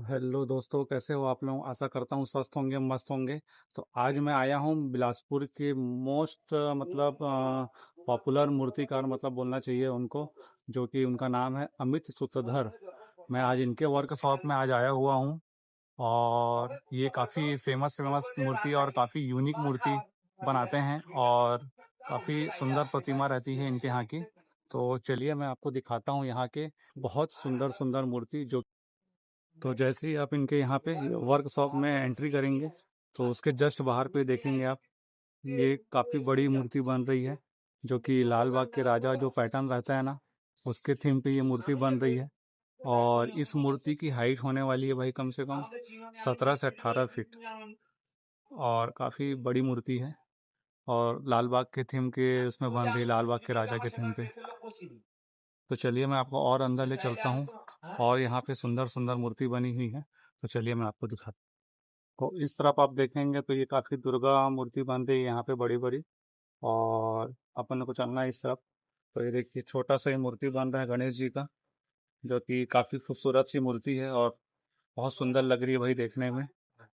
Hello दोस्तों, कैसे हो आप लोग। आशा करता हूँ स्वस्थ होंगे, मस्त होंगे। तो आज मैं आया हूँ बिलासपुर के मोस्ट मतलब पॉपुलर मूर्तिकार मतलब बोलना चाहिए उनको, जो कि उनका नाम है अमित सूत्रधर। मैं आज इनके वर्कशॉप में आज आया हुआ हूँ। और ये काफ़ी फेमस फेमस मूर्ति और काफ़ी यूनिक मूर्ति बनाते हैं और काफ़ी सुंदर प्रतिमा रहती है इनके यहाँ की। तो चलिए मैं आपको दिखाता हूँ यहाँ के बहुत सुंदर सुंदर मूर्ति जो। तो जैसे ही आप इनके यहाँ पे वर्कशॉप में एंट्री करेंगे तो उसके जस्ट बाहर पे देखेंगे आप, ये काफ़ी बड़ी मूर्ति बन रही है, जो कि लाल बाग के राजा जो पैटर्न रहता है ना, उसके थीम पे ये मूर्ति बन रही है। और इस मूर्ति की हाइट होने वाली है भाई कम से कम 17 से 18 फीट। और काफ़ी बड़ी मूर्ति है और लाल बाग के थीम के उसमें बन रही है, लाल बाग के राजा के थीम पे। तो चलिए मैं आपको और अंदर ले चलता हूँ और यहाँ पे सुंदर सुंदर मूर्ति बनी हुई है। तो चलिए मैं आपको दिखाता हूँ। तो इस तरफ आप देखेंगे तो ये काफ़ी दुर्गा मूर्ति बन रही है यहाँ पे बड़ी बड़ी। और अपन को चलना है इस तरफ। तो ये देखिए छोटा सा ही मूर्ति बन रहा है गणेश जी का, जो कि काफ़ी खूबसूरत सी मूर्ति है और बहुत सुंदर लग रही है भाई देखने में।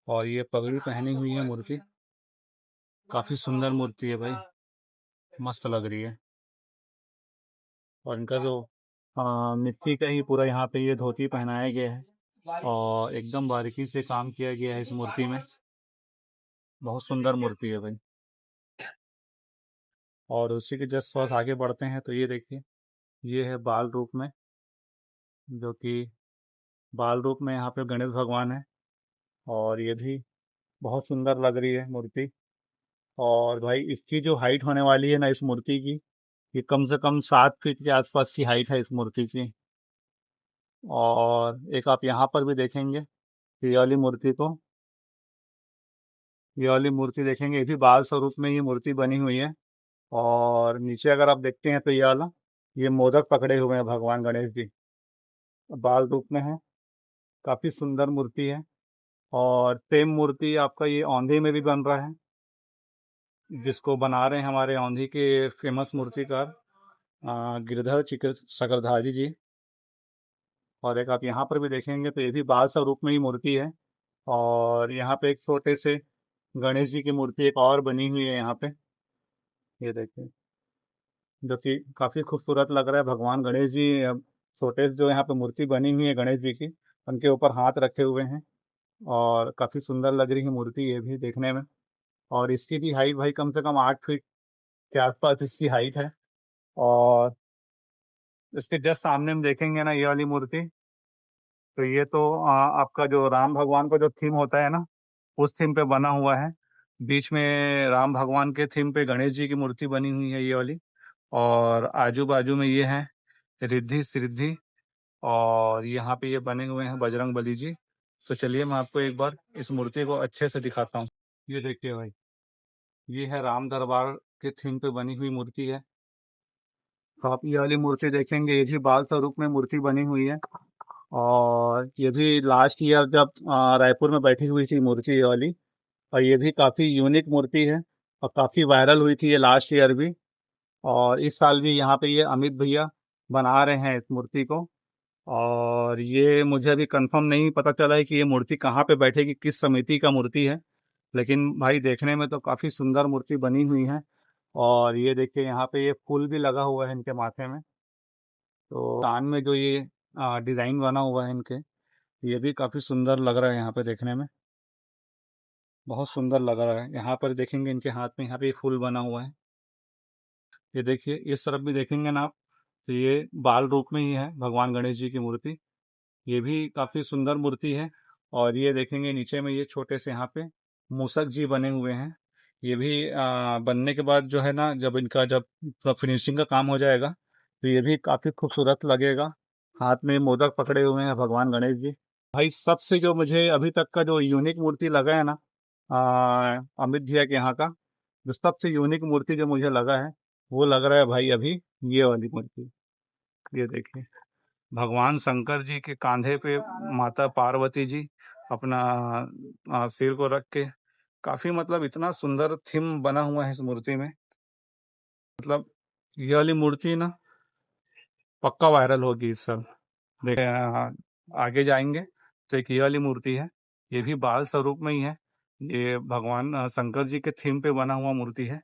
और ये पगड़ी पहनी हुई है मूर्ति, काफ़ी सुंदर मूर्ति है भाई, मस्त लग रही है। और इनका जो मिट्टी का ही पूरा यहाँ पे ये धोती पहनाया गया है और एकदम बारीकी से काम किया गया है इस मूर्ति में। बहुत सुंदर मूर्ति है भाई। और उसी के जस्ट थोड़ा सा आगे बढ़ते हैं तो ये देखिए, ये है बाल रूप में, जो कि बाल रूप में यहाँ पे गणेश भगवान है। और ये भी बहुत सुंदर लग रही है मूर्ति। और भाई इसकी जो हाइट होने वाली है ना इस मूर्ति की, ये कम से कम 7 फीट के आसपास की हाइट है इस मूर्ति की। और एक आप यहाँ पर भी देखेंगे, ये वाली मूर्ति को, ये वाली मूर्ति देखेंगे, ये भी बाल स्वरूप में ये मूर्ति बनी हुई है। और नीचे अगर आप देखते हैं तो ये वाला, ये मोदक पकड़े हुए हैं भगवान गणेश जी, बाल रूप में है। काफ़ी सुंदर मूर्ति है। और सेम मूर्ति आपका ये औंधी में भी बन रहा है, जिसको बना रहे हैं हमारे औंधी के फेमस मूर्तिकार गिरधर चक्रधारी जी। और एक आप यहाँ पर भी देखेंगे तो ये भी बाल स्वरूप में ही मूर्ति है। और यहाँ पे एक छोटे से गणेश जी की मूर्ति एक और बनी हुई है यहाँ पे, ये देखिए, जो कि काफ़ी खूबसूरत लग रहा है। भगवान गणेश जी छोटे से जो यहाँ पे मूर्ति बनी हुई है गणेश जी की, उनके ऊपर हाथ रखे हुए हैं। और काफ़ी सुंदर लग रही है मूर्ति ये भी देखने में। और इसकी भी हाइट भाई कम से कम 8 फीट के आसपास इसकी हाइट है। और इसके जस्ट सामने हम देखेंगे ना ये वाली मूर्ति, तो ये तो आपका जो राम भगवान का जो थीम होता है ना, उस थीम पे बना हुआ है। बीच में राम भगवान के थीम पे गणेश जी की मूर्ति बनी हुई है ये वाली। और आजू बाजू में ये है रिद्धि सिद्धि। और यहाँ पे ये बने हुए हैं बजरंग बली जी। तो चलिए मैं आपको एक बार इस मूर्ति को अच्छे से दिखाता हूँ। ये देखिए भाई, ये है राम दरबार के थीम पे बनी हुई मूर्ति है। तो आप ये वाली मूर्ति देखेंगे, ये भी बाल स्वरूप में मूर्ति बनी हुई है। और ये भी लास्ट ईयर जब रायपुर में बैठी हुई थी मूर्ति ये वाली। और ये भी काफ़ी यूनिक मूर्ति है और काफ़ी वायरल हुई थी ये लास्ट ईयर भी। और इस साल भी यहाँ पे ये अमित भैया बना रहे हैं इस मूर्ति को। और ये मुझे अभी कंफर्म नहीं पता चला है कि ये मूर्ति कहाँ पे बैठेगी, किस समिति का मूर्ति है। लेकिन भाई देखने में तो काफ़ी सुंदर मूर्ति बनी हुई है। और ये देखिए यहाँ पे ये फूल भी लगा हुआ है इनके माथे में। तो कान में जो ये डिज़ाइन बना हुआ है इनके, ये भी काफ़ी सुंदर लग रहा है यहाँ पे देखने में, बहुत सुंदर लग रहा है। यहाँ पर देखेंगे इनके हाथ में यहाँ पे एक फूल बना हुआ है। ये देखिए इस तरफ भी देखेंगे ना आप, तो ये बाल रूप में ही है भगवान गणेश जी की मूर्ति। ये भी काफ़ी सुंदर मूर्ति है। और ये देखेंगे नीचे में ये छोटे से यहाँ पे मूसक जी बने हुए हैं। ये भी बनने के बाद जो है ना, जब इनका जब फिनिशिंग का काम हो जाएगा तो ये भी काफ़ी खूबसूरत लगेगा। हाथ में मोदक पकड़े हुए हैं भगवान गणेश जी। भाई सबसे जो मुझे अभी तक का जो यूनिक मूर्ति लगा है ना अमित भैया के यहाँ का, जो सबसे यूनिक मूर्ति जो मुझे लगा है, वो लग रहा है भाई अभी ये वाली मूर्ति। ये देखिए, भगवान शंकर जी के कांधे पे माता पार्वती जी अपना सिर को रख के, काफी मतलब इतना सुंदर थीम बना हुआ है इस मूर्ति में। मतलब ये वाली मूर्ति ना पक्का वायरल होगी इस साल। देखें आगे जाएंगे तो एक ये वाली मूर्ति है, ये भी बाल स्वरूप में ही है। ये भगवान शंकर जी के थीम पे बना हुआ मूर्ति है।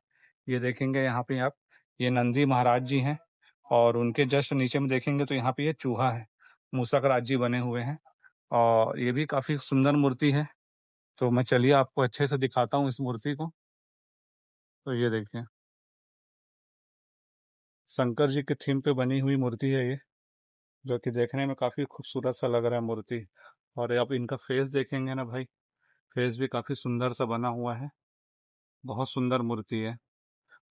ये देखेंगे यहाँ पे आप, ये नंदी महाराज जी हैं और उनके जस्ट नीचे में देखेंगे तो यहाँ पे ये चूहा है, मूसक राज जी बने हुए हैं और ये भी काफी सुंदर मूर्ति है। तो मैं चलिए आपको अच्छे से दिखाता हूँ इस मूर्ति को। तो ये देखिए, शंकर जी के थीम पे बनी हुई मूर्ति है ये, जो कि देखने में काफी खूबसूरत सा लग रहा है मूर्ति। और आप इनका फेस देखेंगे ना भाई, फेस भी काफी सुंदर सा बना हुआ है, बहुत सुंदर मूर्ति है।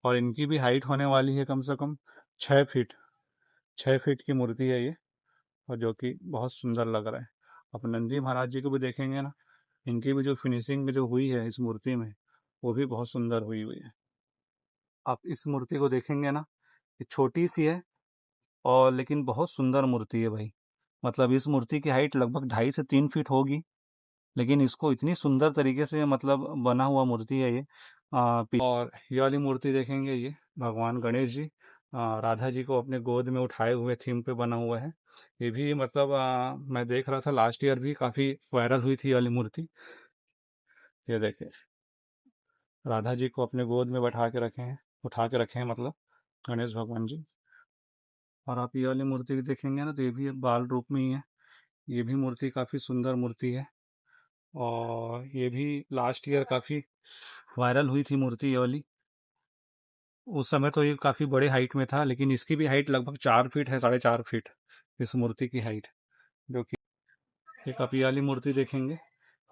और इनकी भी हाइट होने वाली है कम से कम 6 फीट, 6 फीट की मूर्ति है ये, और जो कि बहुत सुंदर लग रहा है। आप नंदी महाराज जी को भी देखेंगे ना, इनकी भी जो फिनिशिंग जो हुई है इस मूर्ति में, वो भी बहुत सुंदर हुई हुई है। आप इस मूर्ति को देखेंगे ना, ये छोटी सी है और लेकिन बहुत सुंदर मूर्ति है भाई। मतलब इस मूर्ति की हाइट लगभग 2.5 से 3 फीट होगी, लेकिन इसको इतनी सुंदर तरीके से मतलब बना हुआ मूर्ति है ये। और ये वाली मूर्ति देखेंगे, ये भगवान गणेश जी राधा जी को अपने गोद में उठाए हुए थीम पे बना हुआ है। ये भी मतलब मैं देख रहा था लास्ट ईयर भी काफ़ी वायरल हुई थी ये वाली मूर्ति। ये देखिए, राधा जी को अपने गोद में बैठा के रखे हैं, उठा के रखे हैं मतलब गणेश भगवान जी। और आप ये वाली मूर्ति भी देखेंगे ना, तो ये भी बाल रूप में ही है। ये भी मूर्ति काफ़ी सुंदर मूर्ति है और ये भी लास्ट ईयर काफ़ी वायरल हुई थी मूर्ति ये वाली। उस समय तो ये काफ़ी बड़े हाइट में था, लेकिन इसकी भी हाइट लगभग 4 फीट है, 4.5 फीट इस मूर्ति की हाइट। जो कि ये कपियाली मूर्ति देखेंगे,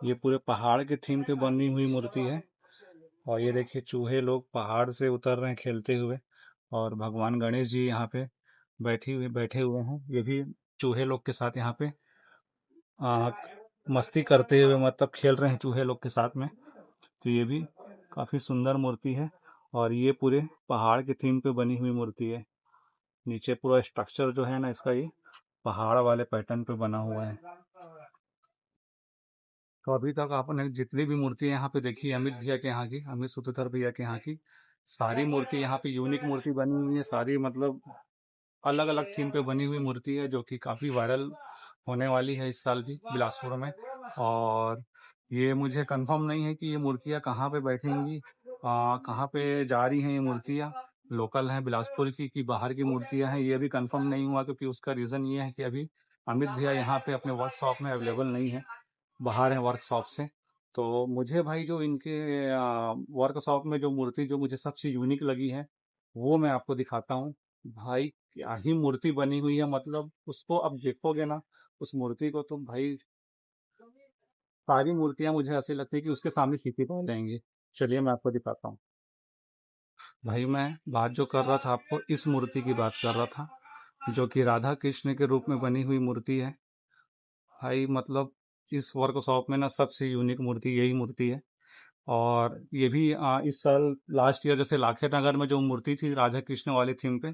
ये पूरे पहाड़ के थीम पे बनी हुई मूर्ति है। और ये देखिए, चूहे लोग पहाड़ से उतर रहे हैं खेलते हुए, और भगवान गणेश जी यहाँ पे बैठे हुए हैं। ये भी चूहे लोग के साथ यहाँ पे आ, मस्ती करते हुए मतलब खेल रहे हैं चूहे लोग के साथ में। तो ये भी काफ़ी सुंदर मूर्ति है और ये पूरे पहाड़ के थीम पे बनी हुई मूर्ति है। नीचे पूरा स्ट्रक्चर जो है ना इसका, ये पहाड़ वाले पैटर्न पे बना हुआ है। तो अभी तक आपने जितनी भी मूर्ति यहाँ पे देखी अमित भैया के यहाँ की, अमित सूत्रधर भैया के यहाँ की, सारी मूर्ति यहाँ पे यूनिक मूर्ति बनी हुई है। सारी मतलब अलग अलग थीम पे बनी हुई मूर्ति है, जो कि काफ़ी वायरल होने वाली है इस साल भी बिलासपुर में। और ये मुझे कंफर्म नहीं है कि ये मूर्तियाँ कहाँ पे बैठेंगी, कहाँ पे जा रही हैं ये मूर्तियाँ, लोकल हैं बिलासपुर की कि बाहर की मूर्तियाँ हैं, ये भी कंफर्म नहीं हुआ। क्योंकि उसका रीज़न ये है कि अभी अमित भैया यहाँ पे अपने वर्कशॉप में अवेलेबल नहीं है, बाहर है वर्कशॉप से। तो मुझे भाई जो इनके वर्कशॉप में जो मूर्ति जो मुझे सबसे यूनिक लगी है, वो मैं आपको दिखाता हूँ। भाई क्या ही मूर्ति बनी हुई है, मतलब उसको अब देखोगे ना उस मूर्ति को, तो भाई सारी मूर्तियां मुझे ऐसी लगती है कि उसके सामने फीकी पड़ जाएंगी। चलिए मैं आपको दिखाता हूँ। भाई मैं बात जो कर रहा था, आपको इस मूर्ति की बात कर रहा था, जो कि राधा कृष्ण के रूप में बनी हुई मूर्ति है। भाई मतलब इस वर्कशॉप में ना सबसे यूनिक मूर्ति यही मूर्ति है। और ये भी इस साल लास्ट ईयर जैसे लाखेत नगर में जो मूर्ति थी राधा कृष्ण वाली थीम पे,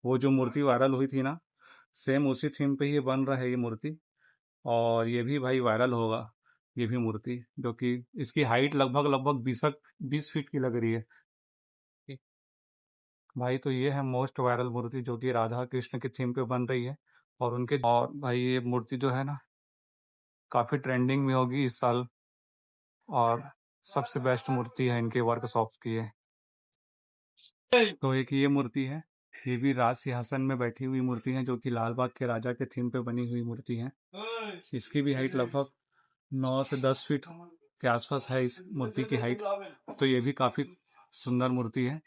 वो जो मूर्ति वायरल हुई थी ना, सेम उसी थीम पे ये बन रहा है ये मूर्ति। और ये भी भाई वायरल होगा ये भी मूर्ति, जो कि इसकी हाइट लगभग लगभग 20 फीट की लग रही है भाई। तो ये है मोस्ट वायरल मूर्ति, जो कि राधा कृष्ण की थीम पे बन रही है। और भाई ये मूर्ति जो है ना, काफ़ी ट्रेंडिंग में होगी इस साल, और सबसे बेस्ट मूर्ति है इनके वर्कशॉप की है। तो एक ये मूर्ति है, ये भी राज सिंहासन में बैठी हुई मूर्ति है, जो कि लाल बाग के राजा के थीम पे बनी हुई मूर्ति है। इसकी भी हाइट लगभग 9 से 10 फीट के आसपास है इस मूर्ति की हाइट। तो ये भी काफ़ी सुंदर मूर्ति है।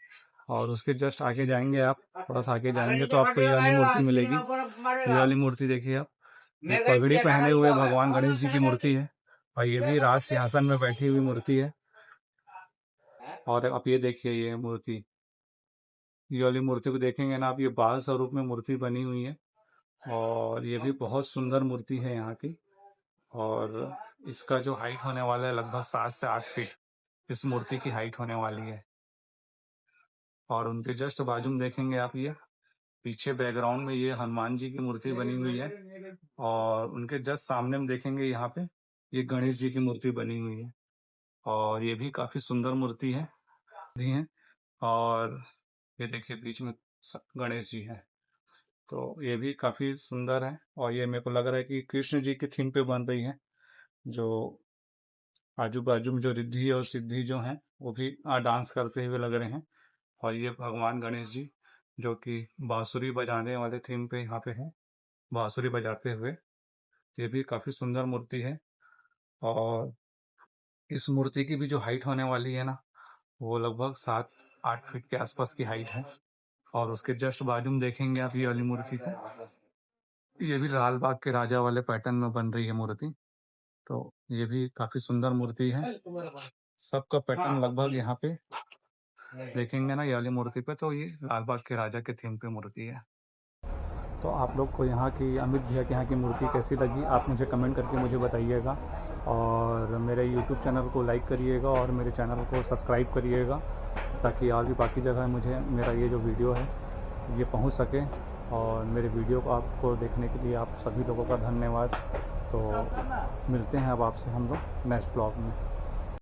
और उसके जस्ट आगे जाएंगे आप, थोड़ा सा आगे जाएंगे तो आपको ये वाली मूर्ति मिलेगी। ये वाली मूर्ति देखिए आप, एक पगड़ी पहने हुए भगवान गणेश जी की मूर्ति है, और ये भी राज सिंहासन में बैठी हुई मूर्ति है। और आप ये देखिए, ये मूर्ति, ये वाली मूर्ति को देखेंगे ना आप, ये बाल स्वरूप में मूर्ति बनी हुई है और ये भी बहुत सुंदर मूर्ति है यहाँ की। और इसका जो हाइट होने वाला है लगभग 7 से 8 फीट इस मूर्ति की हाइट होने वाली है। और उनके जस्ट बाजू में देखेंगे आप, ये पीछे बैकग्राउंड में ये हनुमान जी की मूर्ति बनी हुई है, और उनके जस्ट सामने में देखेंगे यहाँ पे ये गणेश जी की मूर्ति बनी हुई है। और ये भी काफी सुंदर मूर्ति है दी है। और ये देखिए बीच में गणेश जी है, तो ये भी काफी सुंदर है। और ये मेरे को लग रहा है कि कृष्ण जी की थीम पे बन रही है, जो आजू बाजू में जो रिद्धि और सिद्धि जो हैं वो भी डांस करते हुए लग रहे हैं। और ये भगवान गणेश जी जो कि बांसुरी बजाने वाले थीम पे यहाँ पे है, बांसुरी बजाते हुए। ये भी काफ़ी सुंदर मूर्ति है। और इस मूर्ति की भी जो हाइट होने वाली है ना, वो लगभग 7-8 फीट के आसपास की हाइट है। और उसके जस्ट बाजू में देखेंगे आप ये वाली मूर्ति को, ये भी लाल बाग के राजा वाले पैटर्न में बन रही है मूर्ति। तो ये भी काफ़ी सुंदर मूर्ति है। सबका पैटर्न लगभग यहाँ पे देखेंगे ना ये वाली मूर्ति पे, तो ये लाल बाग के राजा के थीम पे मूर्ति है। तो आप लोग को यहाँ की, अमित भैया के यहाँ की मूर्ति कैसी लगी, आप मुझे कमेंट करके मुझे बताइएगा। और मेरे यूट्यूब चैनल को लाइक करिएगा और मेरे चैनल को सब्सक्राइब करिएगा, ताकि और भी बाकी जगह मुझे मेरा ये जो वीडियो है ये पहुँच सके। और मेरे वीडियो को आपको देखने के लिए आप सभी लोगों का धन्यवाद। तो मिलते हैं अब आपसे हम लोग नेक्स्ट ब्लॉग में।